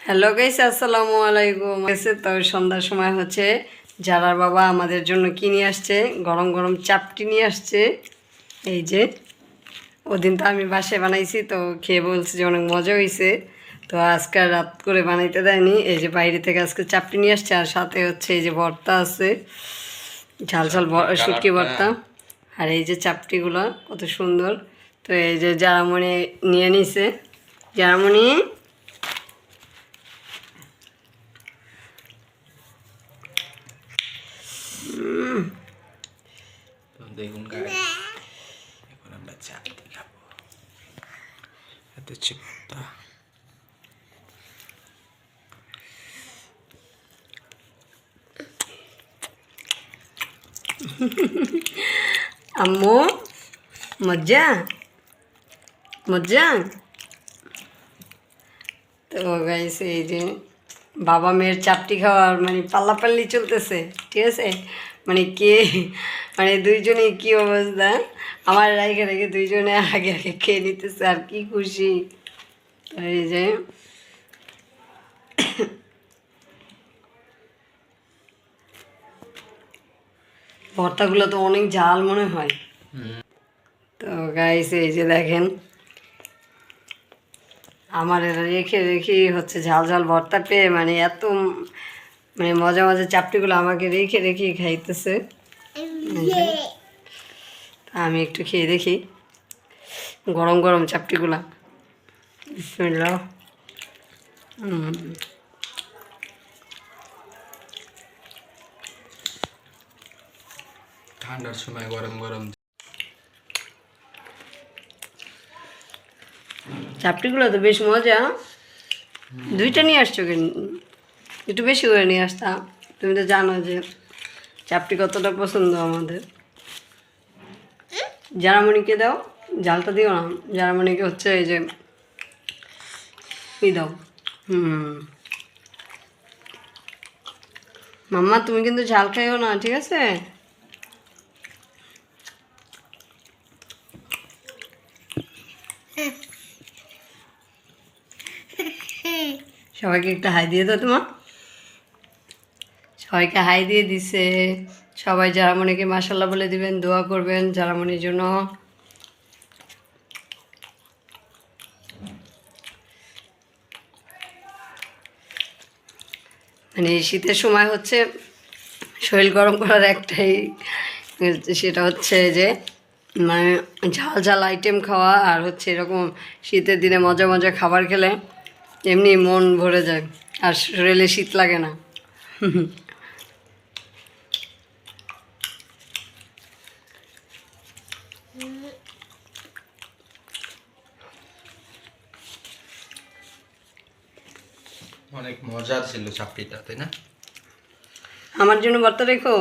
Hello guys, আসসালামু আলাইকুম। এসে তো সন্ধ্যার সময় হচ্ছে যারার বাবা আমাদের জন্য কি নিয়ে আসছে, গরম গরম চাপটি নিয়ে আসছে। এই যে ওদিন তো আমি বাসায় বানাইছি, তো খেয়ে বলছি যে অনেক মজা হয়েছে। তো আজকে আর রাত করে বানাইতে দেয়নি, এই যে বাইরে থেকে আজকে চাপটি নিয়ে আসছে। আর সাথে হচ্ছে এই যে ভর্তা আছে, ঝাল ঝাল শুটকি ভর্তা। আর এই যে চাপটিগুলো কত সুন্দর। তো এই যে জারামণি নিয়ে নিছে। জারামণি দেখুন গাইস, এখন আমরা চাপটি খাবো। এত চিপটা আম্মু মজা মজা। তো গাইস, এই যে বাবা মেয়ের চাপটি খাওয়ার মানে পাল্লাপাল্লি চলতেছে, ঠিক আছে। মানে কে মানে দুইজনে কি অবস্থা, আমার রেখে রেখে দুইজনে আগে আগে খেয়ে নিতেছে আর কি খুশি। এই যে ভর্তাগুলো তো অনেক ঝাল মনে হয়। তো গাইস, এই যে দেখেন আমার এরা রেখে রেখে হচ্ছে ঝাল ঝাল ভর্তা পেয়ে মানে এত মানে মজা মজা চাপটিগুলো আমাকে রেখে রেখে খাইতেছে। আমি একটু খেয়ে দেখি গরম গরম চাপটিগুলা। বিসমিল্লাহ। ঠান্ডার সময় গরম গরম চাপটিগুলো তো বেশ মজা। দুইটা নিয়ে আসছো কেন? একটু বেশি করে নিয়ে আসতাম। তুমি তো জানো যে চাপটি কতটা পছন্দ আমাদের। জারামণিকে দাও, জালটা দিও না। জারামণিকে হচ্ছে এই যে দাও। মাম্মা তুমি কিন্তু ঝাল খাইও না, ঠিক আছে? সবাইকে একটা হাই দিয়ে দাও তোমার। সবাইকে হাই দিয়ে দিছে। সবাই জারামণিকে মাশাল্লাহ বলে দিবেন, দোয়া করবেন জারামণির জন্য। মানে শীতের সময় হচ্ছে শরীর গরম করার একটাই, সেটা হচ্ছে যে মানে ঝাল ঝাল আইটেম খাওয়া। আর হচ্ছে এরকম শীতের দিনে মজা মজা খাবার খেলে এমনি মন ভরে যায় আর শরীরে শীত লাগে না। অনেক মজা ছিল চাপটিটা, তাই না? আমার জন্য ভর্তা রেখো।